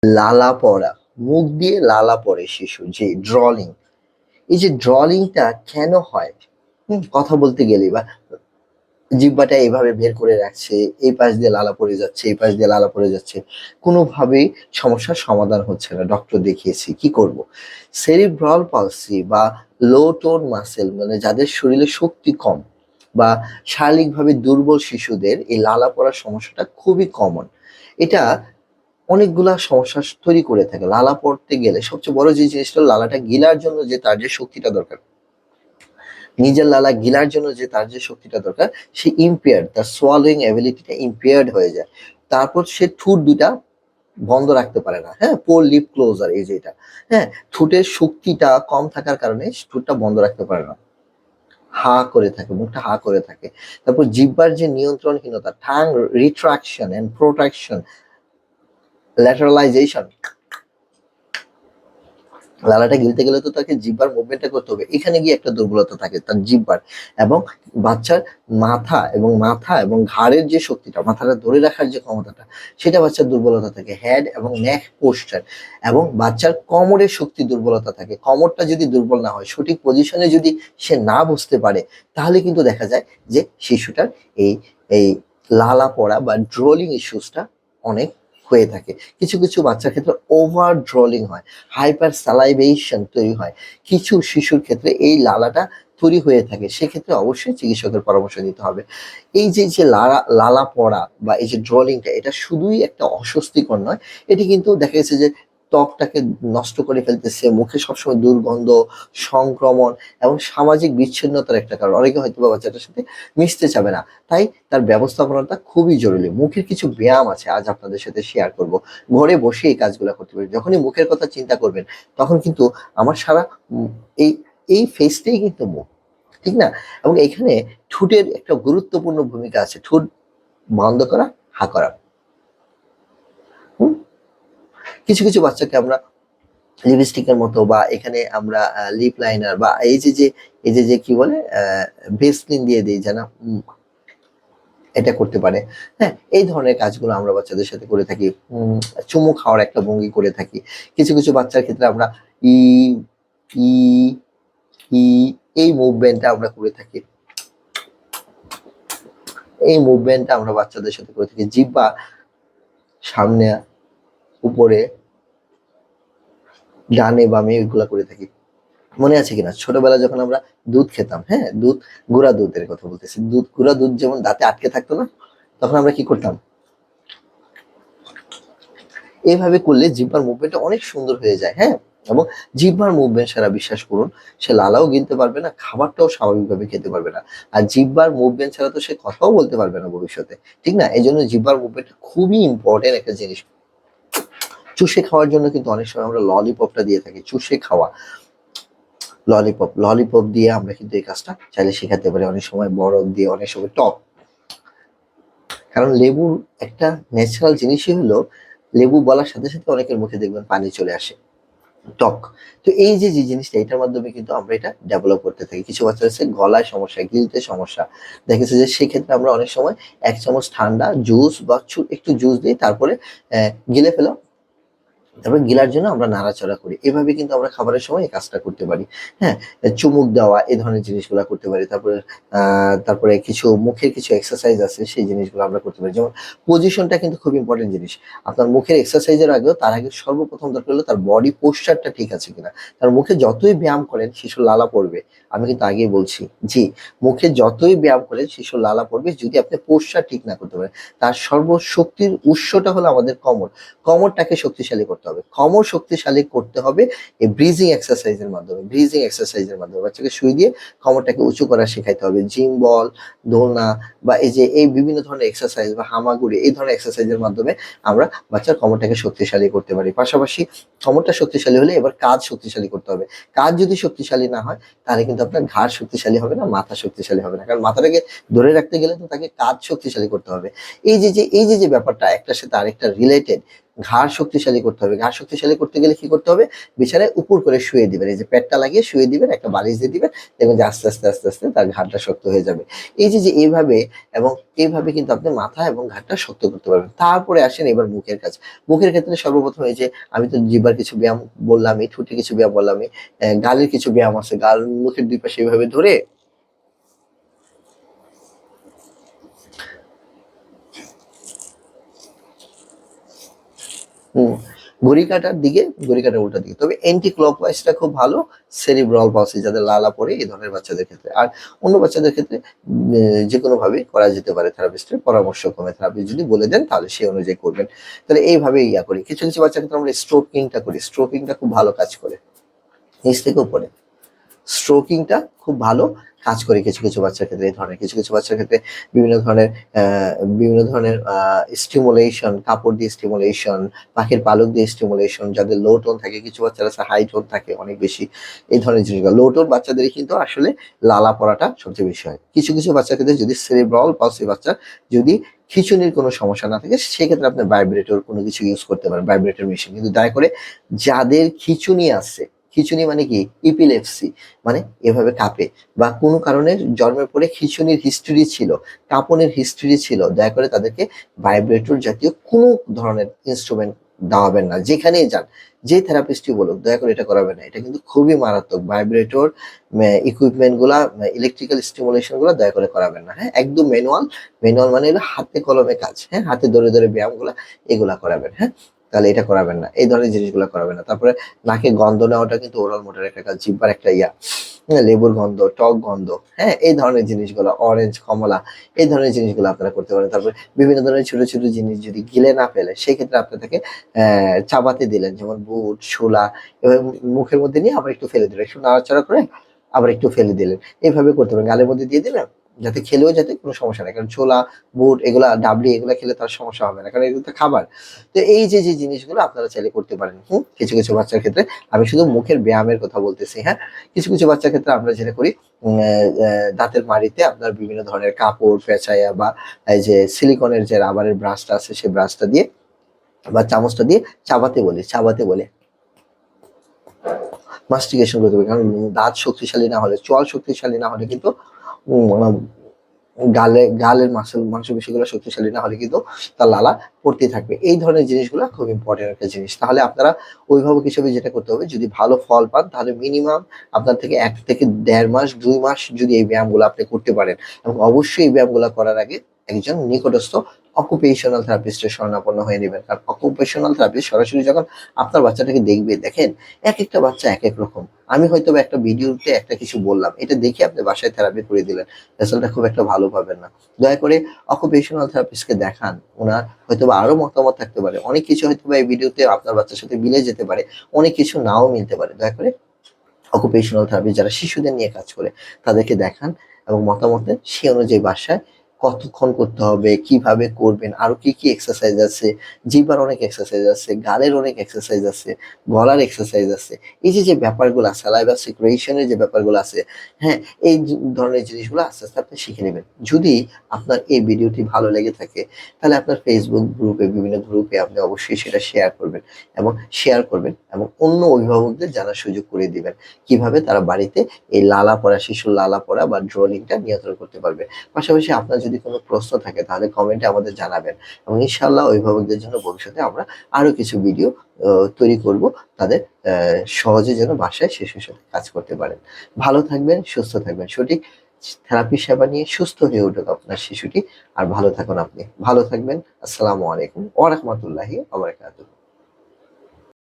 লালা পড়া, মুখ দিয়ে লালা পড়ে শিশু, যে ড্রলিং, এই যে ড্রলিংটা কেন হয়? কথা বলতে গেলে বা জিহ্বাটা এভাবে বের করে রাখছে, এই পাশ দিয়ে লালা পড়ে যাচ্ছে, এই পাশ দিয়ে লালা পড়ে যাচ্ছে, কোনোভাবেই সমস্যার সমাধান হচ্ছে না। ডক্টর দেখিয়েছি, কি করব? সেরিব্রাল পালসি বা লো টোন মাসেল, মানে যাদের শরীরে শক্তি কম বা শারীরিকভাবে দুর্বল শিশুদের এই লালা পড়ার সমস্যাটা খুবই কমন। এটা অনেকগুলা সমস্যা তৈরি করে থাকে। লালা পড়তে গেলে সবচেয়ে বড় যে জিনিসটা হলো, লালাটা গিলার জন্য যে তার যে শক্তিটা দরকার, নিজের লালা গিলার জন্য যে তার যে শক্তিটা দরকার, সে ইম্পেয়ার্ড, তার সোয়ালোইং অ্যাবিলিটিটা ইম্পেয়ার্ড হয়ে যায়। তারপর সে ঠোঁট দুইটা বন্ধ রাখতে পারে না। হ্যাঁ, পোর লিপ ক্লোজার, এই যে এটা। হ্যাঁ, ঠোঁটের শক্তিটা কম থাকার কারণে ঠোঁটটা বন্ধ রাখতে পারে না, হা করে থাকে, মুখটা হা করে থাকে। তারপর জিহ্বার যে নিয়ন্ত্রণহীনতা, ঠাং রিট্রাকশন এন্ড প্রোট্রাকশন, ল্যাটারালাইজেশন, লালাটা গিলতে গেলে তো তাকে জিহ্বার মুভমেন্টটা করতে হবে। এখানে গিয়ে একটা দুর্বলতা থাকে তার জিহ্বার। এবং বাচ্চার মাথা এবং ঘাড়ের যে শক্তিটা, মাথাটা ধরে রাখার যে ক্ষমতাটা, সেটা বাচ্চার দুর্বলতা থাকে। হেড এবং নেক পোস্টার, এবং বাচ্চার কোমরের শক্তি দুর্বলতা থাকে। কোমরটা যদি দুর্বল না হয়, সঠিক পজিশনে যদি সে না বসতে পারে, তাহলে কিন্তু দেখা যায় যে শিশুটার এই এই লালা পড়া বা ড্রোলিং ইস্যুসটা অনেক হয়ে থাকে। কিছু কিছু বাচ্চার ক্ষেত্রে ওভার ড্রলিং হয়, হাইপার সালাইভেশন তৈরি হয়। কিছু শিশুর ক্ষেত্রে এই লালাটা তৈরি হয়ে থাকে, সেক্ষেত্রে অবশ্যই চিকিৎসকের পরামর্শ নিতে হবে। এই যে যে লালা পড়া বা এই যে ড্রলিংটা, এটা শুধুই একটা অস্বস্তিকর নয়, এটি কিন্তু দেখা গেছে যে ত্বকটাকে নষ্ট করে ফেলতেছে, মুখে সবসময় দুর্গন্ধ, সংক্রমণ এবং সামাজিক বিচ্ছিন্নতার একটা কারণ। অনেকে হয়তো বা বাচ্চাটার সাথে মিশতে চাবে না, তাই তার ব্যবস্থাপনাটা খুবই জরুরি। মুখের কিছু ব্যায়াম আছে, আজ আপনাদের সাথে শেয়ার করব। ঘরে বসে এই কাজগুলো করতে পারি। যখনই মুখের কথা চিন্তা করবেন, তখন কিন্তু আমার সারা উম এই এই ফেসটাই কিন্তু মুখ, ঠিক না? এবং এখানে ঠোঁটের একটা গুরুত্বপূর্ণ ভূমিকা আছে। ঠোঁট বন্ধ করা, হা করা। হুম? কিছু কিছু বাচ্চাকে আমরা লিপস্টিকের মতো, বা এখানে আমরা লিপ লাইনার, বা এই যে কি বলে, ভেসলিন দিয়ে দিই যেন এটা করতে পারে। হ্যাঁ, এই ধরনের কাজগুলো আমরা বাচ্চাদের সাথে করে থাকি। চুমু খাওয়ার একটা ভঙ্গি করে থাকি। কিছু কিছু বাচ্চার ক্ষেত্রে আমরা ই ই ই এই মুভমেন্টটা আমরা করে থাকি। এই মুভমেন্টটা আমরা বাচ্চাদের সাথে করে থাকি। জিহ্বা সামনে, উপরে, ডানে বামে এগুলা করে থাকি। মনে আছে কিনা ছোটবেলায় যখন আমরা দুধ খেতাম, হ্যাঁ, গুঁড়া দুধের কথা বলতেছি, গুঁড়া দুধ যেমন দাঁতে আটকে থাকতো না, তখন আমরা কি করতাম? এভাবে করলে জিহ্বার মুভমেন্টটা অনেক সুন্দর হয়ে যায়। হ্যাঁ, এবং জিহ্বার মুভমেন্ট ছাড়া বিশ্বাস করুন, সে লালাও গিলতে পারবে না, খাবারটাও স্বাভাবিকভাবে খেতে পারবে না। আর জিহ্বার মুভমেন্ট ছাড়া তো সে কথাও বলতে পারবে না ভবিষ্যতে, ঠিক না? এই জন্য জিহ্বার মুভমেন্ট খুবই ইম্পর্টেন্ট একটা জিনিস। চুষে খাওয়ার জন্য কিন্তু অনেক সময় আমরা ললিপপটা দিয়ে থাকি, চুষে খাওয়া। ললিপপ দিয়ে আমরা কিন্তু এই কাজটা চাইলে শেখাতে পারি। অনেক সময় বরফ দিয়ে, অনেক সময় টক। কারণ লেবুর একটা ন্যাচারাল জিনিসই হলো, লেবু বলার সাথে সাথে অনেকের মুখে দেখবেন পানি চলে আসে, টক। তো এই যে যে জিনিসটা, এটার মাধ্যমে কিন্তু আমরা এটা ডেভেলপ করতে থাকি। কিছু বাচ্চা আছে গলায় সমস্যা, গিলতে সমস্যা, দেখেছে যে সেক্ষেত্রে আমরা অনেক সময় 1 চামচ ঠান্ডা জুস বা একটু জুস দিই, তারপরে গিলে ফেলো, তারপরে গিলার জন্য আমরা নাড়াচাড়া করি। এভাবে কিন্তু আমরা খাবারের সময় এই কাজটা করতে পারি। হ্যাঁ, চুমুক দেওয়া, এই ধরনের জিনিসগুলা করতে পারি। তারপরে কিছু মুখের কিছু এক্সারসাইজ আছে, সেই জিনিসগুলো আমরা করতে পারি। যেমন পজিশনটা কিন্তু খুব ইম্পর্টেন্ট জিনিস। আপনার মুখের এক্সারসাইজের আগেও, তার আগে সর্বপ্রথম দরকার হলো তার বডি পোশ্চারটা ঠিক আছে কিনা। তার মুখে যতই ব্যায়াম করেন শিশুর লালা পড়বে। আমি কিন্তু আগেই বলছি, জি, মুখে যতই ব্যায়াম করেন শিশুর লালা পড়বে যদি আপনি পোশ্চার ঠিক না করতে পারেন। তার সর্বশক্তির উৎসটা হলো আমাদের কোমর। কোমরটাকে শক্তিশালী করতে হবে। কোমর শক্তিশালী করতে হবে এই ব্রিজিং এক্সারসাইজের মাধ্যমে। বাচ্চাকে শুইয়ে দিয়ে কোমরটাকে উঁচু করা শেখাইতে হবে। জিম বল, দোলনা, বা এই যে এই বিভিন্ন ধরনের এক্সারসাইজ বা হামাগুড়ি, এই ধরনের এক্সারসাইজের মাধ্যমে আমরা বাচ্চার কোমরটাকে শক্তিশালী করতে পারি। পাশাপাশি কোমরটা শক্তিশালী হলে এবার কাঁধ শক্তিশালী করতে হবে। কাঁধ যদি শক্তিশালী না হয়, তাহলে কিন্তু আপনার ঘাড় শক্তিশালী হবে না, মাথা শক্তিশালী হবে না। কারণ মাথাটাকে ধরে রাখতে গেলে তো তাকে কাঁধ শক্তিশালী করতে হবে। এই যে ব্যাপারটা একটার সাথে আরেকটা রিলেটেড, ঘাড় শক্তিশালী করতে হবে। ঘাড় শক্তিশালী করতে গেলে কি করতে হবে? বিছানায় উপর করে শুয়ে দিবেন, এই যে পেটটা লাগিয়ে শুয়ে দিবেন, একটা বালিশ দিয়ে দিবেন, দেখবেন যে আস্তে আস্তে আস্তে আস্তে তার ঘাড়টা শক্ত হয়ে যাবে। এই যে যে এইভাবে এবং এইভাবে কিন্তু আপনি মাথা এবং ঘাড়টা শক্ত করতে পারবেন। তারপরে আসেন এবার মুখের কাজ। মুখের ক্ষেত্রে সর্বপ্রথম এই যে আমি তো জিহ্বার কিছু ব্যায়াম বললামই, ঠোঁটের কিছু ব্যায়াম বললামই, গালের কিছু ব্যায়াম আছে। গাল মুখের দুই পাশে এভাবে ধরে হুম, ঘড়ি কাঁটার উল্টা দিকে। তবে অ্যান্টি ক্লকওয়াইজটা খুব ভালো সেরিব্রাল পলসি যাদের লালা পড়ে এই ধরনের বাচ্চাদের ক্ষেত্রে। আর অন্য বাচ্চাদের ক্ষেত্রে যেকোনো ভাবে করা যেতে পারে থেরাপিস্টের পরামর্শক্রমে। থেরাপিস্ট যদি বলে দেন তাহলে সেই অনুযায়ী করবেন। তাহলে এইভাবে ইয়া করি। কিছু, কিছু বাচ্চার ক্ষেত্রে আমরা স্ট্রোকিংটা করি। স্ট্রোকিংটা খুব ভালো কাজ করে। নিচ থেকে উপরে। স্ট্রোকিংটা খুব ভালো কাজ করে কিছু, কিছু বাচ্চার ক্ষেত্রে এই ধরনের। কিছু, কিছু বাচ্চার ক্ষেত্রে বিভিন্ন ধরনের অ্যা বিভিন্ন ধরনের স্টিমুলেশন, কাপড় দিয়ে স্টিমুলেশন, পাখির পালক দিয়ে স্টিমুলেশন, যাদের লো টোন থাকে, কিছু বাচ্চার আছে হাই টোন থাকে অনেক বেশি। এই ধরনের জিনিসগুলো। লো টোন বাচ্চাদেরই কিন্তু আসলে লালা পড়াটা সবচেয়ে বেশি হয়। কিছু, কিছু বাচ্চার ক্ষেত্রে যদি সেরেব্রাল পলসি বাচ্চার যদি খিঁচুনির কোনো সমস্যা না থাকে সেক্ষেত্রে আপনি ভাইব্রেটর কোনো কিছু ইউজ করতে পারেন, ভাইব্রেটর মেশিন। কিন্তু দয়া করে যাদের খিঁচুনি আছে, খিঁচুনি মানে কি? ইপিলেপসি মানে এভাবে কাঁপে বা কোনো কারণে জন্মের পরে খিঁচুনির হিস্ট্রি ছিল, কাঁপনের হিস্ট্রি ছিল, দয়া করে তাদেরকে ভাইব্রেটর জাতীয় কোনো ধরনের ইন্সট্রুমেন্ট দেওয়াবেন না। যেখানেই যান, যে থেরাপিস্টই বলুক, দয়া করে এটা করাবেন না। এটা কিন্তু খুবই মারাত্মক। ভাইব্রেটর ইকুইপমেন্ট গুলা, ইলেকট্রিক্যাল স্টিমুলেশন গুলা দয়া করে করাবেন না। হ্যাঁ, একদম ম্যানুয়াল। ম্যানুয়াল মানে হলো হাতে কলমে কাজ। হ্যাঁ, হাতে ধরে ধরে ব্যায়ামগুলা এগুলা করাবেন। হ্যাঁ, তাহলে এটা করাবেন না। এই ধরনের জিনিসগুলো করাবেন না। তারপরে নাকে গন্ধ নেওয়াটা কিন্তু ওরাল মোটর একটা কাজ, জিহ্বার একটা ইয়া। হ্যাঁ, লেবুর গন্ধ, টক গন্ধ, হ্যাঁ, এই ধরনের জিনিসগুলো, অরেঞ্জ, কমলা, এই ধরনের জিনিসগুলো আপনারা করতে পারেন। তারপরে বিভিন্ন ধরনের ছোট ছোট জিনিস যদি গিলে না ফেলে সেক্ষেত্রে আপনি তাকে চাবাতে দিলেন, যেমন বুট, ছোলা, এভাবে মুখের মধ্যে নিয়ে আবার একটু ফেলে দিলেন, একটু নাড়াচাড়া করে আবার একটু ফেলে দিলেন। এইভাবে করতে পারেন। গালের মধ্যে দিয়ে দিলেন, যাতে খেলেও যাতে কোনো সমস্যা নাই। কারণ ছোলা, বুট এগুলা ডাবলি এগুলা খেলে তার সমস্যা হবে না, কারণ এগুলো তো খাবার। তো এই যে যে জিনিসগুলো আপনারা চাইলে করতে পারেন। কিছু কিছু বাচ্চার ক্ষেত্রে আমি শুধু মুখের ব্যায়ামের কথা বলতেছি। হ্যাঁ, কিছু কিছু বাচ্চার ক্ষেত্রে আমরা যেটা করি, দাঁতের মাড়িতে আপনার বিভিন্ন ধরনের কাপড় পেঁচাইয়া বা এই যে সিলিকনের যে রাবারের ব্রাশটা আছে সেই ব্রাশটা দিয়ে বা চামচটা দিয়ে চাবাতে বলি মাস্টিকেশন করতে হবে। কারণ দাঁত শক্তিশালী না হলে, চোয়াল শক্তিশালী না হলে কিন্তু উম, গালের মাংসপেশিগুলো শক্তিশালী না হলে কিন্তু তার লালা পড়তেই থাকবে। এই ধরনের জিনিসগুলো খুব ইম্পর্টেন্ট একটা জিনিস। তাহলে আপনারা অভিভাবক হিসেবে যেটা করতে হবে, যদি ভালো ফল পান তাহলে মিনিমাম আপনার থেকে ১ থেকে ১.৫ মাস ২ মাস যদি এই ব্যায়ামগুলো আপনি করতে পারেন, এবং অবশ্যই এই ব্যায়ামগুলো করার আগে একজন নিকটস্থ অকুপেশনাল থেরাপিস্টের শরণাপন্ন হয়ে নেবেন। কারণ অকুপেশনাল থেরাপিস্ট সরাসরি যখন আপনার বাচ্চাটাকে দেখবে, দেখেন একেকটা বাচ্চা একেক রকম। আমি হয়তোবা একটা ভিডিওতে একটা কিছু বললাম, এটা দেখে আপনি বাসায় থেরাপি করে দিলেন। রেজাল্টটা খুব একটা ভালো পাবেন না। দয়া করে অকুপেশনাল থেরাপিস্টকে দেখান। উনার হয়তোবা আরো মতামত থাকতে পারে। অনেক কিছু হয়তোবা এই ভিডিওতে আপনার বাচ্চার সাথে মিলে যেতে পারে। অনেক কিছু নাও মিলতে পারে। দয়া করে অকুপেশনাল থেরাপি যারা শিশুদের নিয়ে কাজ করে তাদেরকে দেখান এবং মতামত নেন। সে অনুযায়ী বাসায় কতক্ষণ করতে হবে, কিভাবে করবেন, আরো কি কি এক্সারসাইজ আছে, জিহ্বার অনেক এক্সারসাইজ আছে, গালের অনেক এক্সারসাইজ আছে, গলার এক্সারসাইজ আছে। এই যে যে ব্যাপারগুলো সালাইভা সিক্রেশনের যে ব্যাপারগুলো আছে, হ্যাঁ, এই ধরনের জিনিসগুলো আস্তে আস্তে আপনি শিখে নেবেন। যদি আপনার এই ভিডিওটি ভালো লেগে থাকে তাহলে আপনার ফেসবুক গ্রুপে, বিভিন্ন গ্রুপে আপনি অবশ্যই সেটা শেয়ার করবেন এবং অন্য অভিভাবকদের জানার সুযোগ করে দিবেন কিভাবে তারা বাড়িতে এই লালা পড়া, শিশুর লালা পড়া বা ড্রলিংটা নিয়ন্ত্রণ করতে পারবে। পাশাপাশি আপনার যদি কোনো প্রশ্ন থাকে তাহলে কমেন্টে আমাদের জানাবেন, এবং ইনশাআল্লাহ অভিভাবকদের জন্য ভবিষ্যতে আমরা আরো কিছু ভিডিও তৈরি করব, তাদের সহজে যেন বাসায় শিশুর সাথে কাজ করতে পারেন। ভালো থাকবেন, সুস্থ থাকবেন। সঠিক থেরাপি সেবা নিয়ে সুস্থ হয়ে উঠুক আপনার শিশুটি। আর ভালো থাকুন আপনি। ভালো থাকবেন। আসসালামু আলাইকুম ওয়া রাহমাতুল্লাহি ওয়া বারাকাতুহু।